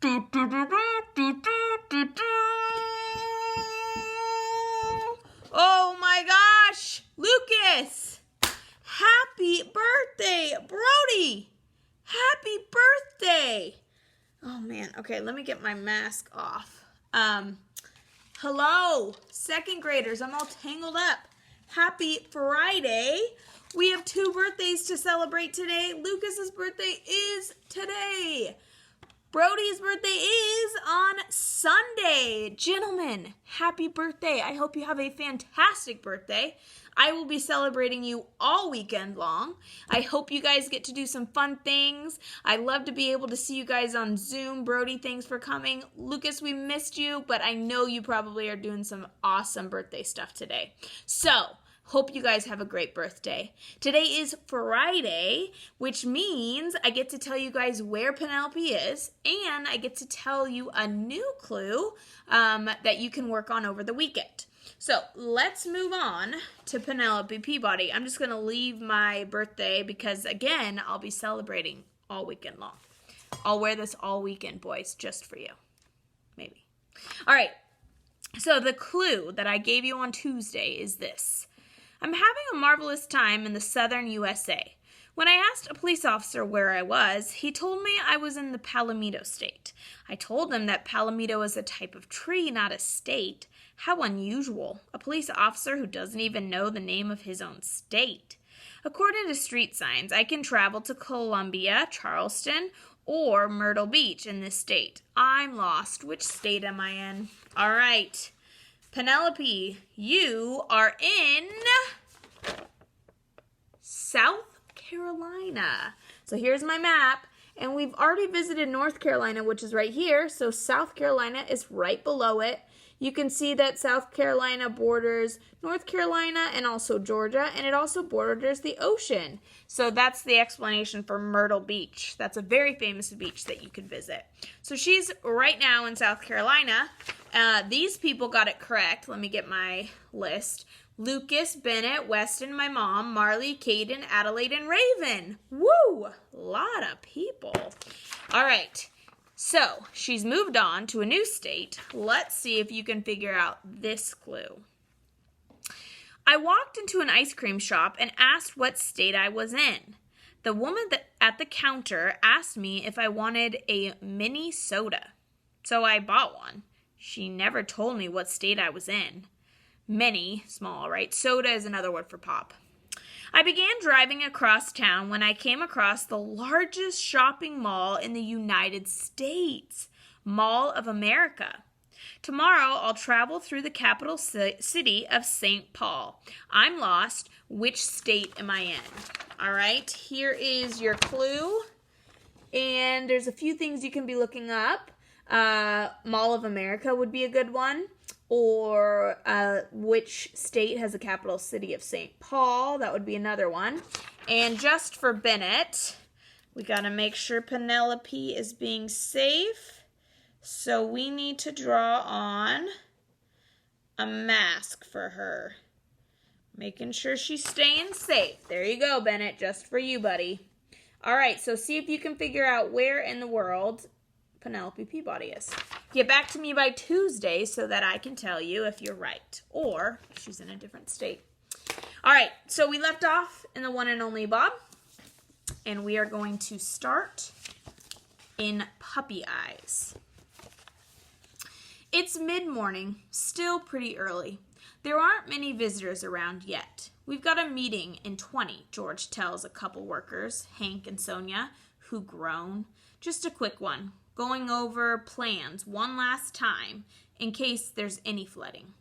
Oh my gosh, Lucas! Happy birthday, Brody! Happy birthday! Oh man, okay, let me get my mask off. Hello, second graders, I'm all tangled up. Happy Friday. We have 2 birthdays to celebrate today. Lucas's birthday is today. Brody's birthday is on Sunday. Gentlemen, happy birthday. I hope you have a fantastic birthday. I will be celebrating you all weekend long. I hope you guys get to do some fun things. I love to be able to see you guys on Zoom. Brody, thanks for coming. Lucas, we missed you, but I know you probably are doing some awesome birthday stuff today. So, hope you guys have a great birthday. Today is Friday, which means I get to tell you guys where Penelope is, and I get to tell you a new clue that you can work on over the weekend. So let's move on to Penelope Peabody. I'm just going to leave my birthday because, again, I'll be celebrating all weekend long. I'll wear this all weekend, boys, just for you. Maybe. All right. So the clue that I gave you on Tuesday is this. I'm having a marvelous time in the southern USA. When I asked a police officer where I was, he told me I was in the Palomito state. I told him that Palomito is a type of tree, not a state. How unusual. A police officer who doesn't even know the name of his own state. According to street signs, I can travel to Columbia, Charleston, or Myrtle Beach in this state. I'm lost. Which state am I in? All right. Penelope, you are in South Carolina. So here's my map, and we've already visited North Carolina, which is right here, so South Carolina is right below it. You can see that South Carolina borders North Carolina and also Georgia, and it also borders the ocean. So that's the explanation for Myrtle Beach. That's a very famous beach that you could visit. So she's right now in South Carolina. These people got it correct. Let me get my list. Lucas, Bennett, Weston, my mom, Marley, Caden, Adelaide, and Raven. Woo! Lot of people. All right. So, she's moved on to a new state. Let's see if you can figure out this clue. I walked into an ice cream shop and asked what state I was in. The woman at the counter asked me if I wanted a mini soda. So I bought one. She never told me what state I was in. Mini, small, right? Soda is another word for pop. I began driving across town when I came across the largest shopping mall in the United States, Mall of America. Tomorrow, I'll travel through the capital city of St. Paul. I'm lost. Which state am I in? All right, here is your clue. And there's a few things you can be looking up. Mall of America would be a good one. Or which state has the capital city of St. Paul? That would be another one. And just for Bennett, we got to make sure Penelope is being safe. So we need to draw on a mask for her. Making sure she's staying safe. There you go, Bennett. Just for you, buddy. All right, so see if you can figure out where in the world Penelope Peabody is. Get back to me by Tuesday so that I can tell you if you're right or if she's in a different state. All right, so we left off in the one and only Bob, and we are going to start in Puppy Eyes. It's mid-morning, still pretty early. There aren't many visitors around yet. We've got a meeting in 20, George tells a couple workers, Hank and Sonia, who groan. Just a quick one. Going over plans one last time in case there's any flooding.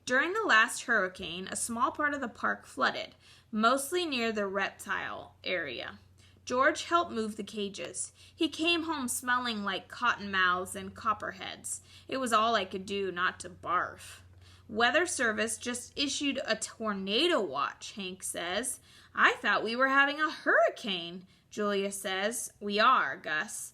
During the last hurricane, a small part of the park flooded, mostly near the reptile area. George helped move the cages. He came home smelling like cottonmouths and copperheads. It was all I could do not to barf. Weather Service just issued a tornado watch, Hank says. I thought we were having a hurricane, Julia says. We are, Gus.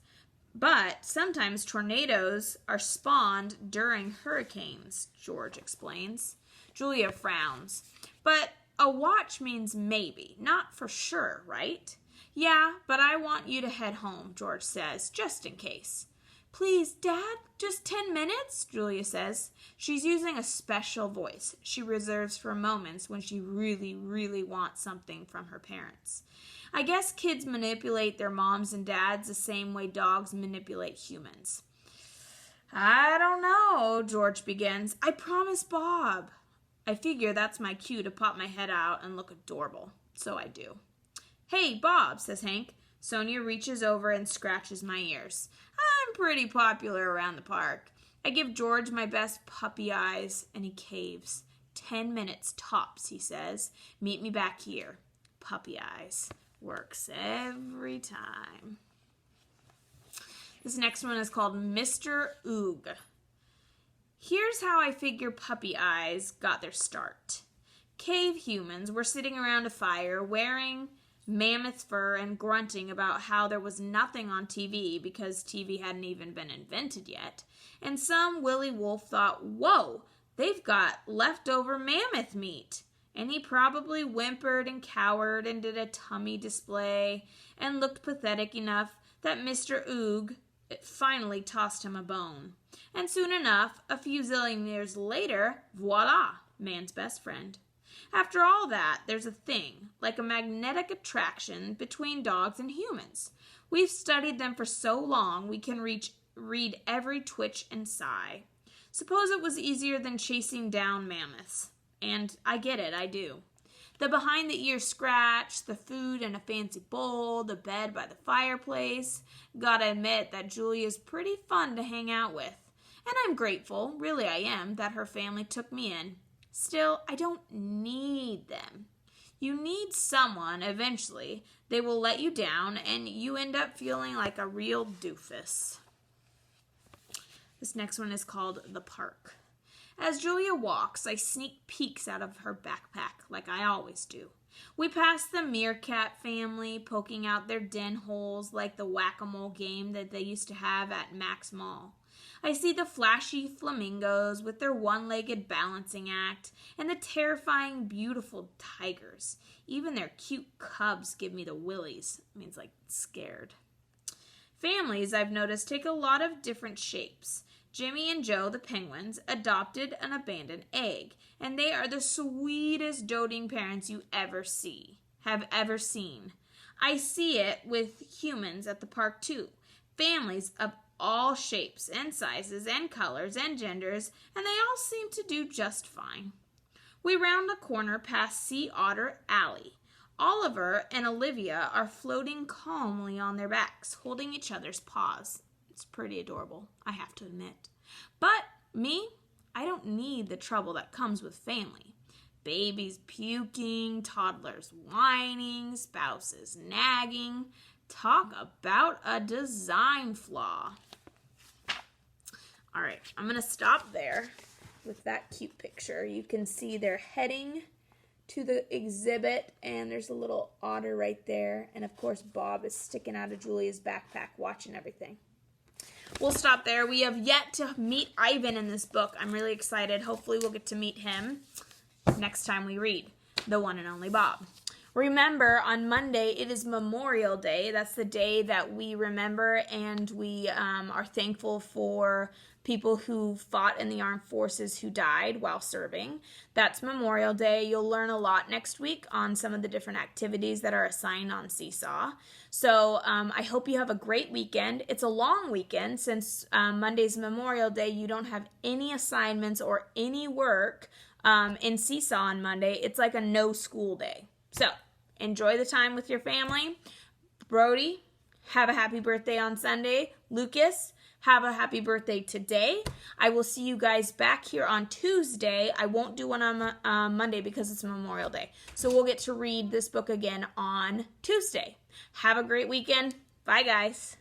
But sometimes tornadoes are spawned during hurricanes, George explains. Julia frowns. But a watch means maybe, not for sure, right? Yeah, but I want you to head home, George says, just in case. Please, Dad, just 10 minutes, Julia says. She's using a special voice she reserves for moments when she really, really wants something from her parents. I guess kids manipulate their moms and dads the same way dogs manipulate humans. I don't know, George begins. I promise Bob. I figure that's my cue to pop my head out and look adorable. So I do. Hey, Bob, says Hank. Sonia reaches over and scratches my ears. I'm pretty popular around the park. I give George my best puppy eyes, and he caves. 10 minutes tops, he says. Meet me back here. Puppy eyes. Works every time. This next one is called Mr. Oog. Here's how I figure puppy eyes got their start. Cave humans were sitting around a fire wearing mammoth fur and grunting about how there was nothing on TV because TV hadn't even been invented yet. And some Willy Wolf thought, whoa, they've got leftover mammoth meat. And he probably whimpered and cowered and did a tummy display and looked pathetic enough that Mr. Oog finally tossed him a bone. And soon enough, a few zillion years later, voila, man's best friend. After all that, there's a thing, like a magnetic attraction between dogs and humans. We've studied them for so long we can read every twitch and sigh. Suppose it was easier than chasing down mammoths. And I get it, I do. The behind-the-ear scratch, the food in a fancy bowl, the bed by the fireplace. Gotta admit that Julia's pretty fun to hang out with. And I'm grateful, really I am, that her family took me in. Still, I don't need them. You need someone eventually. They will let you down, and you end up feeling like a real doofus. This next one is called The Park. As Julia walks, I sneak peeks out of her backpack, like I always do. We pass the meerkat family, poking out their den holes like the whack-a-mole game that they used to have at Max Mall. I see the flashy flamingos with their one-legged balancing act, and the terrifying, beautiful tigers. Even their cute cubs give me the willies. It means like scared. Families, I've noticed, take a lot of different shapes. Jimmy and Joe, the penguins, adopted an abandoned egg, and they are the sweetest doting parents you have ever seen. I see it with humans at the park too. Families of all shapes and sizes and colors and genders, and they all seem to do just fine. We round a corner past Sea Otter Alley. Oliver and Olivia are floating calmly on their backs, holding each other's paws. It's pretty adorable, I have to admit. But me, I don't need the trouble that comes with family. Babies puking, toddlers whining, spouses nagging. Talk about a design flaw. All right, I'm going to stop there with that cute picture. You can see they're heading to the exhibit, and there's a little otter right there. And, of course, Bob is sticking out of Julia's backpack watching everything. We'll stop there. We have yet to meet Ivan in this book. I'm really excited. Hopefully we'll get to meet him next time we read The One and Only Bob. Remember, on Monday, it is Memorial Day. That's the day that we remember and we are thankful for people who fought in the armed forces who died while serving. That's Memorial Day. You'll learn a lot next week on some of the different activities that are assigned on Seesaw. So I hope you have a great weekend. It's a long weekend since Monday's Memorial Day. You don't have any assignments or any work in Seesaw on Monday. It's like a no school day. So enjoy the time with your family. Brody, have a happy birthday on Sunday. Lucas, have a happy birthday today. I will see you guys back here on Tuesday. I won't do one on Monday because it's Memorial Day. So we'll get to read this book again on Tuesday. Have a great weekend. Bye, guys.